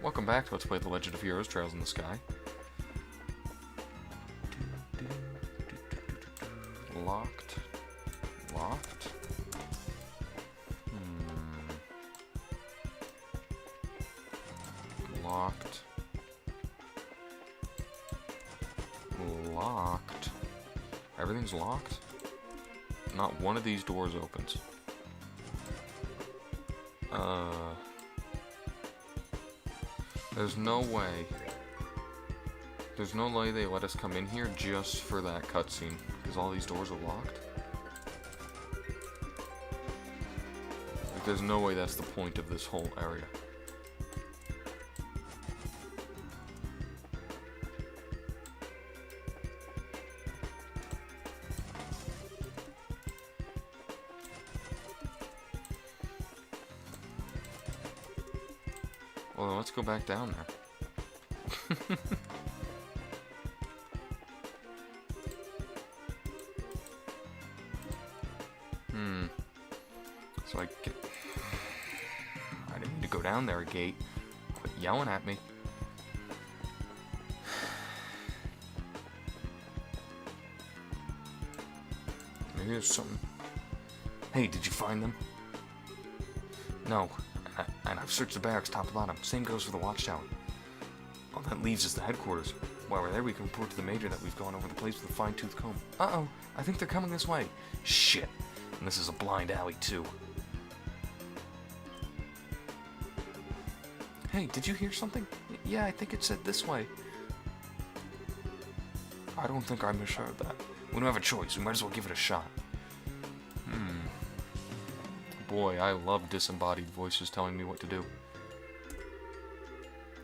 Welcome back to Let's Play The Legend of Heroes Trails in the Sky. Locked. Locked. Locked. Locked. Everything's locked? Not one of these doors opens. There's no way. There's no way they let us come in here just for that cutscene, because all these doors are locked. Like, there's no way that's the point of this whole area. Well, let's go back down there. So I didn't need to go down there, Gate. Quit yelling at me. Maybe there's something. Hey, did you find them? No. And I've searched the barracks top to bottom. Same goes for the watchtower. Well, that leaves us the headquarters. While we're there, we can report to the Major that we've gone over the place with a fine-tooth comb. Uh-oh, I think they're coming this way. Shit. And this is a blind alley, too. Hey, did you hear something? Yeah, I think it said this way. I don't think I misheard that. We don't have a choice. We might as well give it a shot. Boy, I love disembodied voices telling me what to do.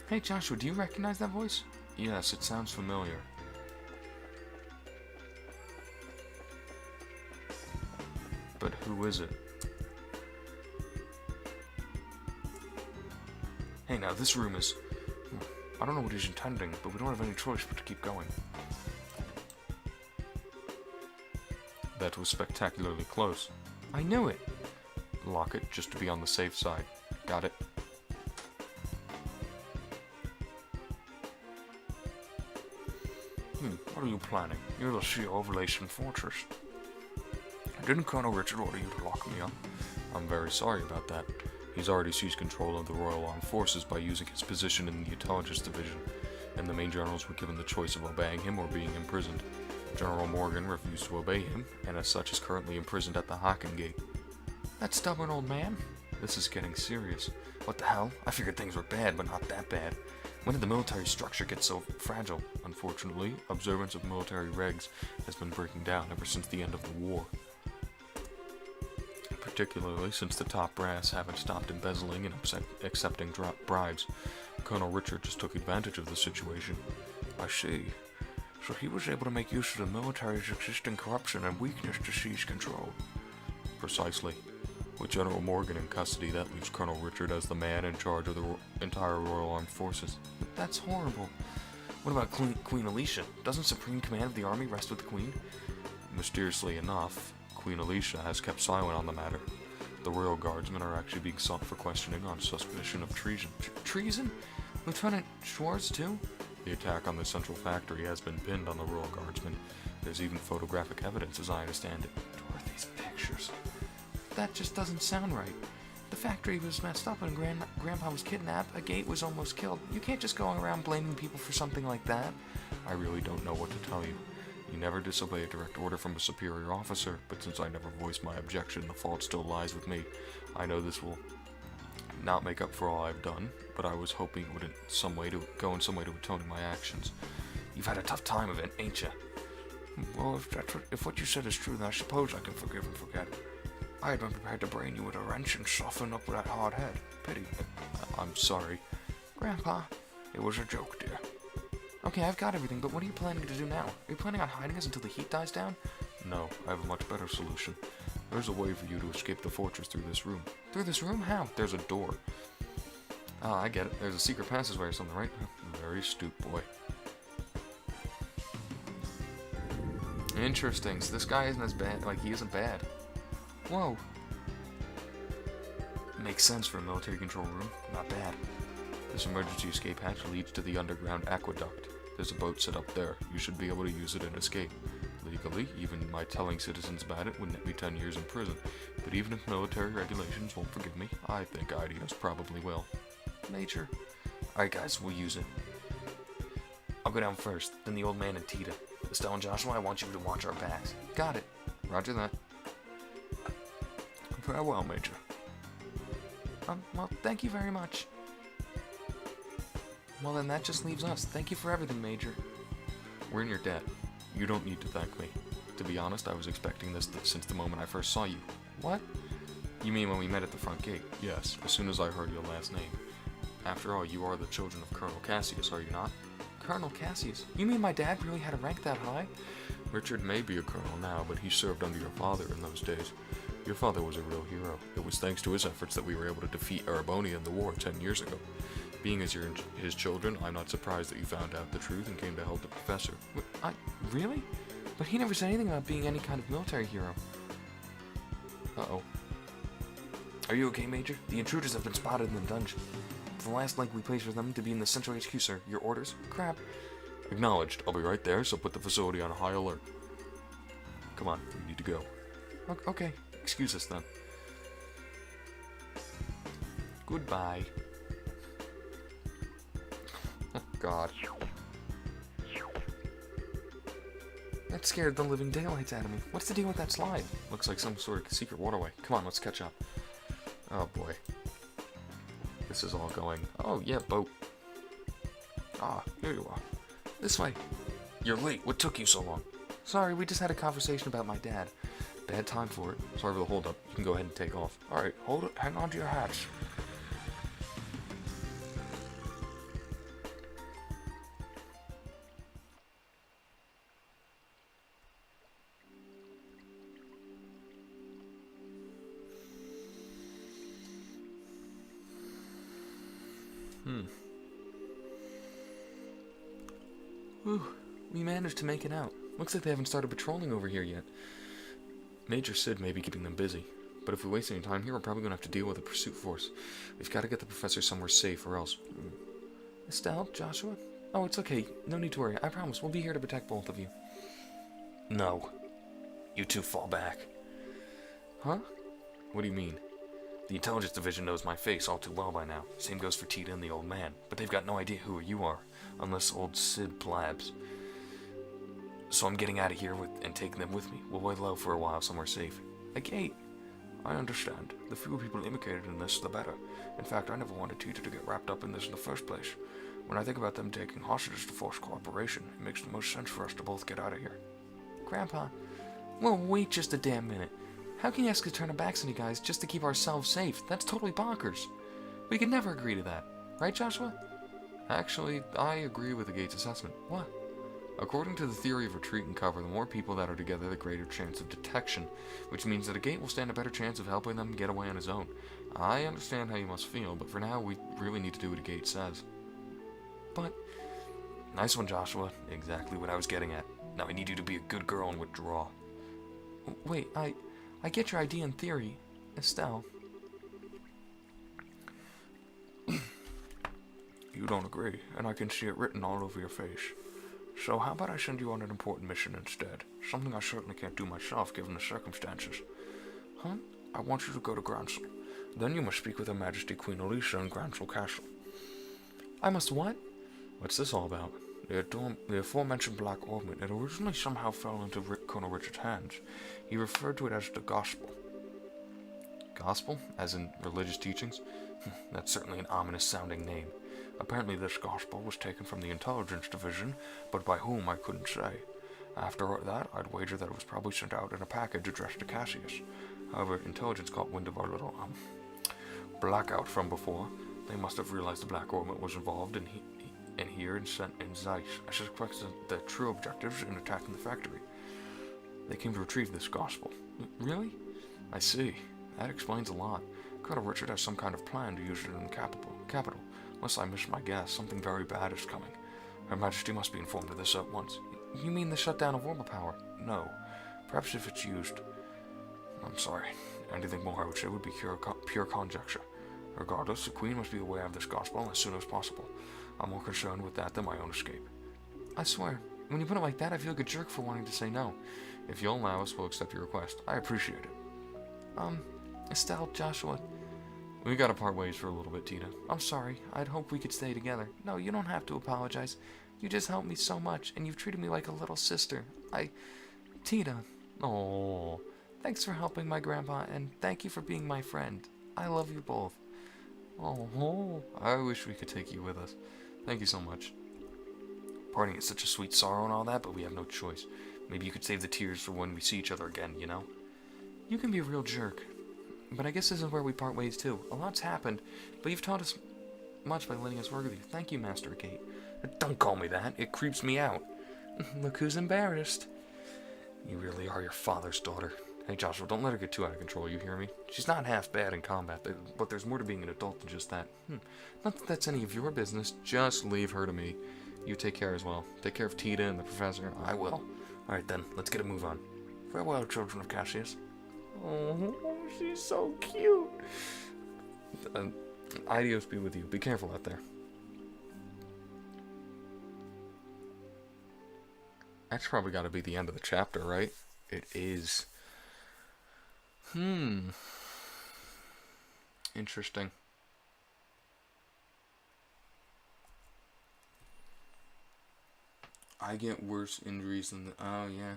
Hey Joshua, do you recognize that voice? Yes, it sounds familiar. But who is it? Hey now, this room is... I don't know what he's intending, but we don't have any choice but to keep going. That was spectacularly close. I knew it! Lock it just to be on the safe side. Got it? What are you planning? You're the CEO of Lation Fortress. Didn't Colonel Richard order you to lock me up? I'm very sorry about that. He's already seized control of the Royal Armed Forces by using his position in the Intelligence Division, and the main generals were given the choice of obeying him or being imprisoned. General Morgan refused to obey him, and as such is currently imprisoned at the Haken Gate. That stubborn old man? This is getting serious. What the hell? I figured things were bad, but not that bad. When did the military structure get so fragile? Unfortunately, observance of military regs has been breaking down ever since the end of the war. Particularly since the top brass haven't stopped embezzling and accepting bribes. Colonel Richard just took advantage of the situation. I see. So he was able to make use of the military's existing corruption and weakness to seize control. Precisely. With General Morgan in custody, that leaves Colonel Richard as the man in charge of the entire Royal Armed Forces. But that's horrible. What about Queen Alicia? Doesn't supreme command of the army rest with the Queen? Mysteriously enough, Queen Alicia has kept silent on the matter. The Royal Guardsmen are actually being sought for questioning on suspicion of treason. Treason? Lieutenant Schwartz, too? The attack on the central factory has been pinned on the Royal Guardsmen. There's even photographic evidence, as I understand it. Dorothy's pictures. That just doesn't sound right. The factory was messed up when Grandpa was kidnapped. A Gate was almost killed. You can't just go around blaming people for something like that. I really don't know what to tell you. You never disobey a direct order from a superior officer, but since I never voiced my objection, the fault still lies with me. I know this will not make up for all I've done, but I was hoping it would go in some way to atoning my actions. You've had a tough time of it, ain't you? Well, if what you said is true, then I suppose I can forgive and forget. I had been prepared to brain you with a wrench and soften up that hard head. Pity. I'm sorry. Grandpa, it was a joke, dear. Okay, I've got everything, but what are you planning to do now? Are you planning on hiding us until the heat dies down? No, I have a much better solution. There's a way for you to escape the fortress through this room. Through this room? How? There's a door. Ah, I get it. There's a secret passageway or something, right? Very astute, boy. Interesting. So this guy isn't as bad. Like, he isn't bad. Whoa. Makes sense for a military control room. Not bad. This emergency escape hatch leads to the underground aqueduct. There's a boat set up there. You should be able to use it and escape. Legally, even my telling citizens about it would net me 10 years in prison. But even if military regulations won't forgive me, I think IDS probably will. Major. Alright guys, we'll use it. I'll go down first, then the old man and Tita. Estelle and Joshua, I want you to watch our backs. Got it. Roger that. Farewell, Major. Well, thank you very much. Well, then that just leaves us. Thank you for everything, Major. We're in your debt. You don't need to thank me. To be honest, I was expecting this since the moment I first saw you. What? You mean when we met at the front gate? Yes, as soon as I heard your last name. After all, you are the children of Colonel Cassius, are you not? Colonel Cassius? You mean my dad really had a rank that high? Richard may be a colonel now, but he served under your father in those days. Your father was a real hero. It was thanks to his efforts that we were able to defeat Erebonia in the war 10 years ago. Being as you're his children, I'm not surprised that you found out the truth and came to help the professor. Really? But he never said anything about being any kind of military hero. Uh-oh. Are you okay, Major? The intruders have been spotted in the dungeon. The last link we placed for them to be in the Central HQ, sir. Your orders? Crap. Acknowledged. I'll be right there, so put the facility on high alert. Come on, we need to go. Okay. Excuse us, then. Goodbye. God. That scared the living daylights out of me. What's the deal with that slide? Looks like some sort of secret waterway. Come on, let's catch up. Oh, boy. This is all going... Oh, yeah, boat. Ah, here you are. This way. You're late. What took you so long? Sorry, we just had a conversation about my dad. Bad time for it. Sorry for the hold-up. You can go ahead and take off. Alright, hold it. Hang on to your hats. Whew. We managed to make it out. Looks like they haven't started patrolling over here yet. Major Sid may be keeping them busy, but if we waste any time here, we're probably going to have to deal with a pursuit force. We've got to get the professor somewhere safe, or else... Estelle? Joshua? Oh, it's okay. No need to worry. I promise. We'll be here to protect both of you. No. You two fall back. Huh? What do you mean? The intelligence division knows my face all too well by now. Same goes for Tita and the old man. But they've got no idea who you are, unless old Sid blabs. So I'm getting out of here and taking them with me. We'll lay low for a while somewhere safe. A gate? I understand. The fewer people implicated in this, the better. In fact, I never wanted Tita to get wrapped up in this in the first place. When I think about them taking hostages to force cooperation, it makes the most sense for us to both get out of here. Grandpa, well, wait just a damn minute. How can you ask us to turn our backs on you guys just to keep ourselves safe? That's totally bonkers. We could never agree to that. Right, Joshua? Actually, I agree with the gate's assessment. What? According to the theory of retreat and cover, the more people that are together, the greater chance of detection, which means that a gate will stand a better chance of helping them get away on his own. I understand how you must feel, but for now, we really need to do what a gate says. But... Nice one, Joshua. Exactly what I was getting at. Now I need you to be a good girl and withdraw. Wait, I get your idea in theory. Estelle. You don't agree, and I can see it written all over your face. So how about I send you on an important mission instead? Something I certainly can't do myself given the circumstances. Huh? I want you to go to Grancel. Then you must speak with Her Majesty Queen Elisa in Grancel Castle. I must what? What's this all about? The aforementioned Black Ornament, it originally somehow fell into Colonel Richard's hands. He referred to it as the Gospel. Gospel? As in religious teachings? That's certainly an ominous-sounding name. Apparently this gospel was taken from the intelligence division, but by whom I couldn't say. After that, I'd wager that it was probably sent out in a package addressed to Cassius. However, intelligence caught wind of our little, blackout from before. They must have realized the Black Ornament was involved in here and sent in Zeiss. I suspect the true objectives in attacking the factory. They came to retrieve this gospel. Really? I see. That explains a lot. Colonel Richard has some kind of plan to use it in the capital. Unless I missed my guess, something very bad is coming. Her Majesty must be informed of this at once. You mean the shutdown of orbital power? No. Perhaps if it's used... I'm sorry. Anything more I would say would be pure conjecture. Regardless, the Queen must be aware of this gospel as soon as possible. I'm more concerned with that than my own escape. I swear, when you put it like that, I feel like a jerk for wanting to say no. If you'll allow us, we'll accept your request. I appreciate it. Estelle, Joshua... We gotta part ways for a little bit, Tina. I'm sorry. I'd hoped we could stay together. No, you don't have to apologize. You just helped me so much, and you've treated me like a little sister. Tina. Oh, thanks for helping my grandpa, and thank you for being my friend. I love you both. Oh, I wish we could take you with us. Thank you so much. Parting is such a sweet sorrow and all that, but we have no choice. Maybe you could save the tears for when we see each other again, you know? You can be a real jerk. But I guess this is where we part ways too. A lot's happened, but you've taught us much by letting us work with you. Thank you, Master Gate. Don't call me that. It creeps me out. Look who's embarrassed. You really are your father's daughter. Hey, Joshua, don't let her get too out of control, you hear me? She's not half bad in combat, but there's more to being an adult than just that. Not that that's any of your business. Just leave her to me. You take care as well. Take care of Tita and the professor. I will. Alright then, let's get a move on. Farewell, children of Cassius. Oh, she's so cute. Adios be with you. Be careful out there. That's probably got to be the end of the chapter, right? It is. Interesting. I get worse injuries than the... Oh, yeah.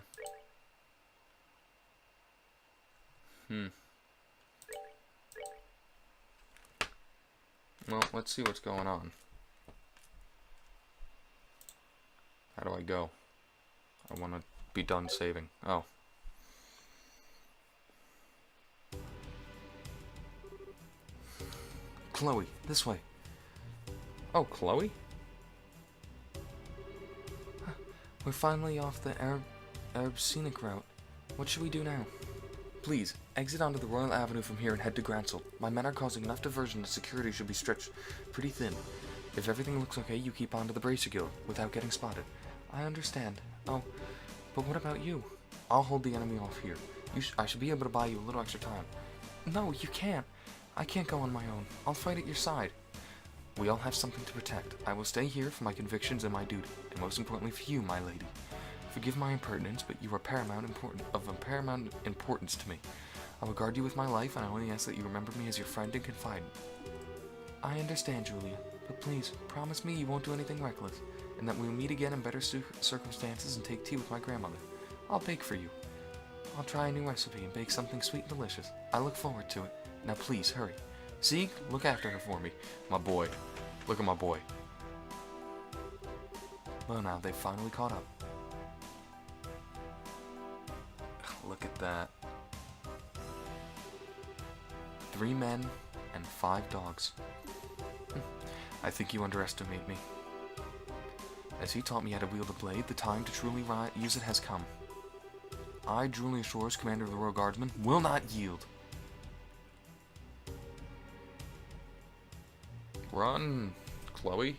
Well, let's see what's going on. How do I go? I want to be done saving. Oh. Chloe, this way. Oh, Chloe? We're finally off the Arab scenic route. What should we do now? Please, exit onto the Royal Avenue from here and head to Gransel. My men are causing enough diversion that security should be stretched pretty thin. If everything looks okay, you keep on to the Bracer Guild without getting spotted. I understand. Oh, but what about you? I'll hold the enemy off here. I should be able to buy you a little extra time. No, you can't. I can't go on my own. I'll fight at your side. We all have something to protect. I will stay here for my convictions and my duty, and most importantly for you, my lady. Forgive my impertinence, but you are paramount importance to me. I will guard you with my life, and I only ask that you remember me as your friend and confidant. I understand, Julia, but please, promise me you won't do anything reckless, and that we'll meet again in better circumstances and take tea with my grandmother. I'll bake for you. I'll try a new recipe and bake something sweet and delicious. I look forward to it. Now please, hurry. Zeke, look after her for me. My boy. Look at my boy. Well now, they finally caught up. Look at that. 3 men and 5 dogs. I think you underestimate me. As he taught me how to wield a blade, the time to truly use it has come. I, Julia Shores, commander of the Royal Guardsmen, will not yield. Run, Chloe.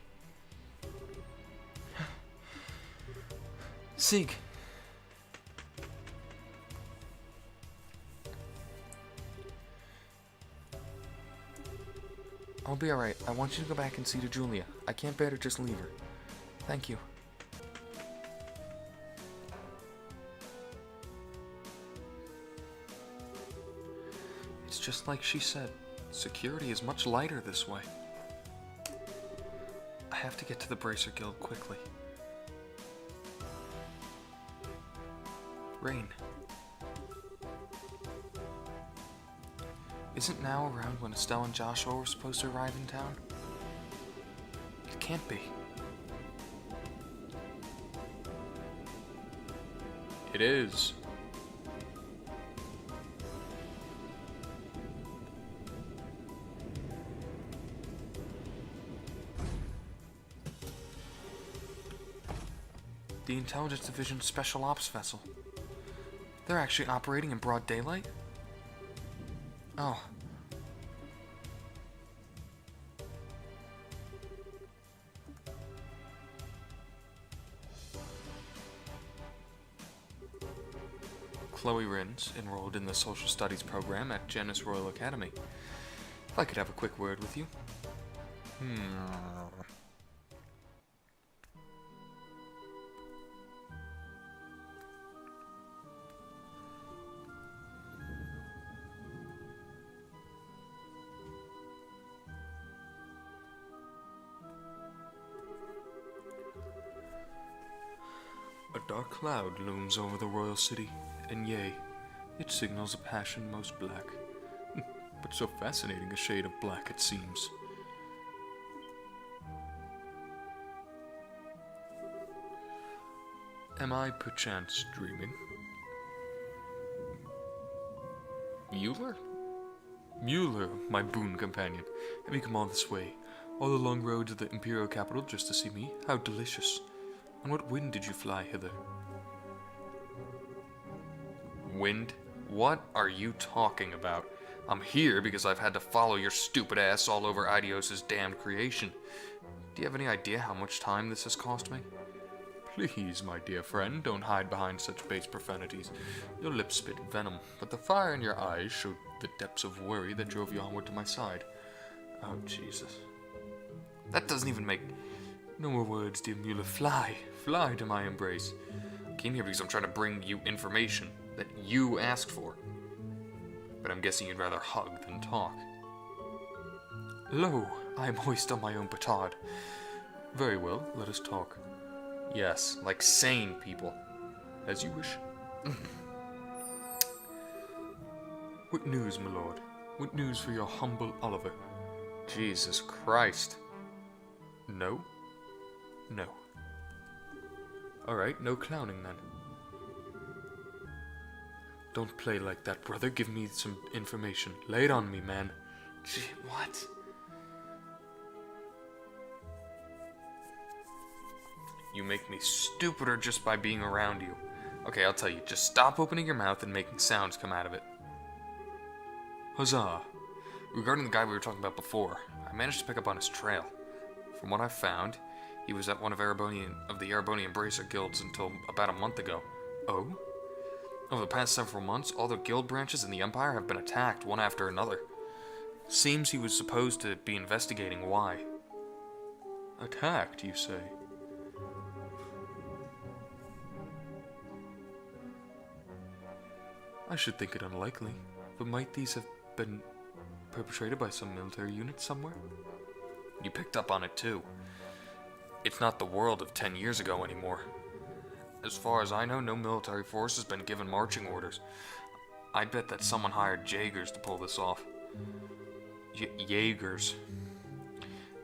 Sieg. I'll be alright. I want you to go back and see to Julia. I can't bear to just leave her. Thank you. It's just like she said. Security is much lighter this way. I have to get to the Bracer Guild quickly. Rain. Isn't now around when Estelle and Joshua were supposed to arrive in town? It can't be. It is. The Intelligence Division's Special Ops vessel. They're actually operating in broad daylight? Oh. Chloe Rins enrolled in the Social Studies program at Janus Royal Academy. If I could have a quick word with you. A dark cloud looms over the royal city, and yea, it signals a passion most black, but so fascinating a shade of black it seems. Am I perchance dreaming? Mueller? Mueller, my boon companion, have you come all this way, all the long roads of the imperial capital just to see me? How delicious! On what wind did you fly hither? Wind? What are you talking about? I'm here because I've had to follow your stupid ass all over Idios' damned creation. Do you have any idea how much time this has cost me? Please, my dear friend, don't hide behind such base profanities. Your lips spit venom, but the fire in your eyes showed the depths of worry that drove you onward to my side. Oh, Jesus. That doesn't even make... No more words, dear Mueller. Fly. Fly to my embrace. I came here because I'm trying to bring you information that you asked for. But I'm guessing you'd rather hug than talk. Lo, I am hoist on my own petard. Very well, let us talk. Yes, like sane people. As you wish. What news, my lord? What news for your humble Oliver? Jesus Christ. No? No. Alright, no clowning then. Don't play like that, brother. Give me some information. Lay it on me, man. Gee, what? You make me stupider just by being around you. Okay, I'll tell you. Just stop opening your mouth and making sounds come out of it. Huzzah! Regarding the guy we were talking about before, I managed to pick up on his trail. From what I found, he was at one of the Erebonian Bracer guilds until about a month ago. Oh? Over the past several months, all the guild branches in the Empire have been attacked one after another. Seems he was supposed to be investigating why. Attacked, you say? I should think it unlikely, but might these have been perpetrated by some military unit somewhere? You picked up on it too. It's not the world of 10 years ago anymore. As far as I know, no military force has been given marching orders. I'd bet that someone hired Jaegers to pull this off. Jaegers.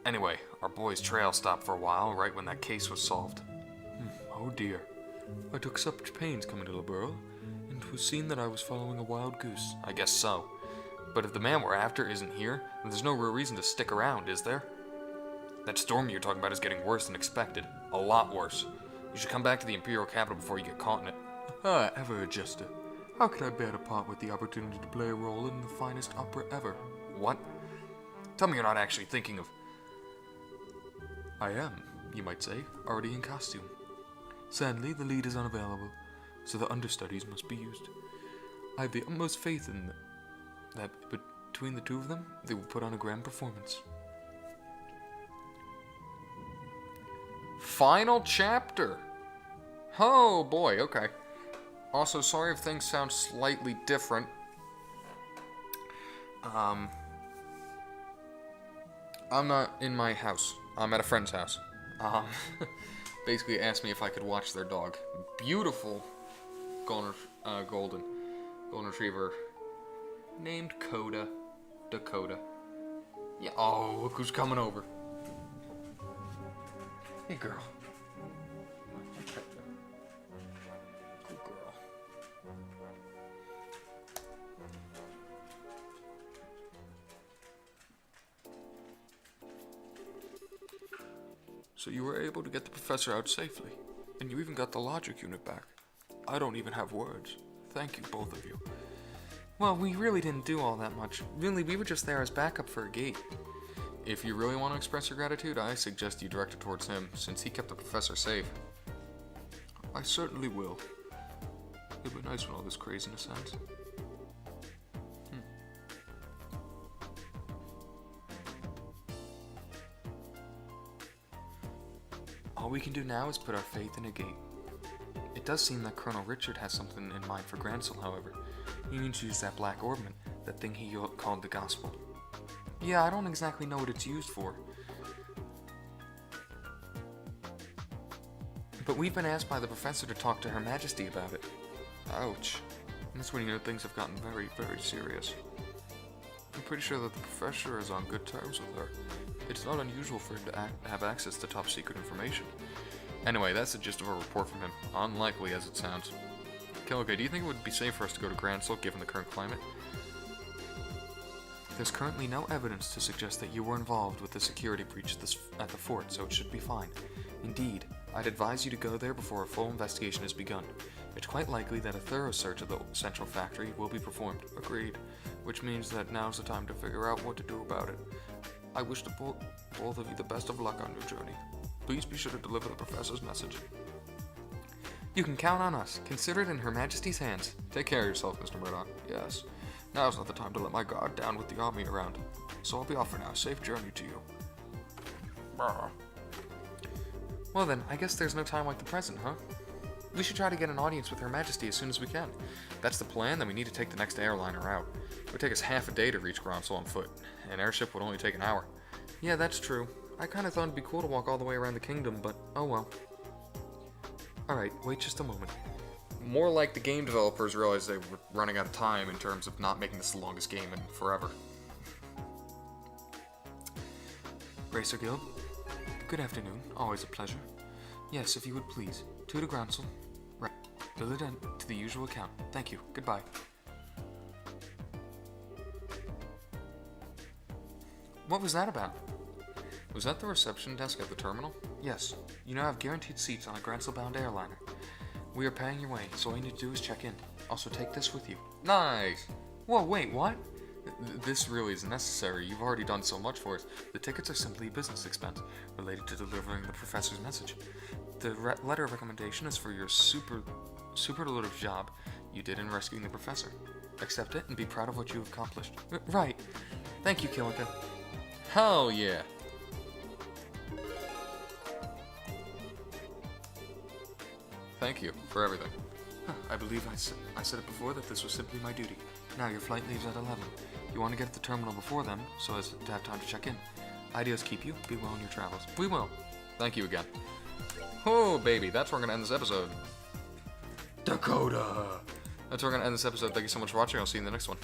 Anyway, our boy's trail stopped for a while, right when that case was solved. Oh dear. I took such pains coming to Liberl, and 'twas seen that I was following a wild goose. I guess so. But if the man we're after isn't here, then there's no real reason to stick around, is there? That storm you're talking about is getting worse than expected. A lot worse. You should come back to the Imperial capital before you get caught in it. Ah, ever a jester. How could I bear to part with the opportunity to play a role in the finest opera ever? What? Tell me you're not actually thinking of... I am, you might say, already in costume. Sadly, the lead is unavailable, so the understudies must be used. I have the utmost faith in that between the two of them, they will put on a grand performance. Final chapter. Oh boy, okay. Also, sorry if things sound slightly different. I'm not in my house. I'm at a friend's house. Basically asked me if I could watch their dog. Beautiful golden retriever named Dakota. Yeah. Oh, look who's coming over. Hey, girl. Good girl. So you were able to get the professor out safely, and you even got the logic unit back. I don't even have words. Thank you, both of you. Well, we really didn't do all that much. Really, we were just there as backup for a gate. If you really want to express your gratitude, I suggest you direct it towards him, since he kept the professor safe. I certainly will. It'd be nice when all this craziness ends. All we can do now is put our faith in a gate. It does seem that Colonel Richard has something in mind for Gransel, however. He needs to use that black ornament, that thing he called the Gospel. Yeah, I don't exactly know what it's used for. But we've been asked by the professor to talk to Her Majesty about it. Ouch. And that's when you know things have gotten very, very serious. I'm pretty sure that the professor is on good terms with her. It's not unusual for him to have access to top secret information. Anyway, that's the gist of a report from him. Unlikely as it sounds. Killica, do you think it would be safe for us to go to Gransel given the current climate? There's currently no evidence to suggest that you were involved with the security breach at the fort, so it should be fine. Indeed, I'd advise you to go there before a full investigation is begun. It's quite likely that a thorough search of the central factory will be performed. Agreed. Which means that now's the time to figure out what to do about it. I wish to both of you the best of luck on your journey. Please be sure to deliver the professor's message. You can count on us. Consider it in Her Majesty's hands. Take care of yourself, Mr. Murdoch. Yes. Now's not the time to let my guard down with the army around. So I'll be off for now. Safe journey to you. Brr. Well then, I guess there's no time like the present, huh? We should try to get an audience with Her Majesty as soon as we can. That's the plan, then we need to take the next airliner out. It would take us half a day to reach Gransel on foot. An airship would only take an hour. Yeah, that's true. I kinda thought it'd be cool to walk all the way around the kingdom, but oh well. Alright, wait just a moment. More like the game developers realized they were running out of time in terms of not making this the longest game in forever. Racer Guild, good afternoon. Always a pleasure. Yes, if you would please. To Gransel. Right. Bill it in to the usual account. Thank you. Goodbye. What was that about? Was that the reception desk at the terminal? Yes. You now have guaranteed seats on a Gransel-bound airliner. We are paying your way, so all you need to do is check in. Also, take this with you. Nice! Whoa, wait, what? This really isn't necessary. You've already done so much for us. The tickets are simply a business expense related to delivering the professor's message. The letter of recommendation is for your superlative job you did in rescuing the professor. Accept it and be proud of what you have accomplished. Right. Thank you, Killica. Hell yeah. Thank you for everything. I believe I said it before that this was simply my duty. Now your flight leaves at 11. You want to get to the terminal before then, so as to have time to check in. Ideas keep you. Be well in your travels. We will. Thank you again. Oh, baby. That's where we're going to end this episode. Dakota! That's where we're going to end this episode. Thank you so much for watching. I'll see you in the next one.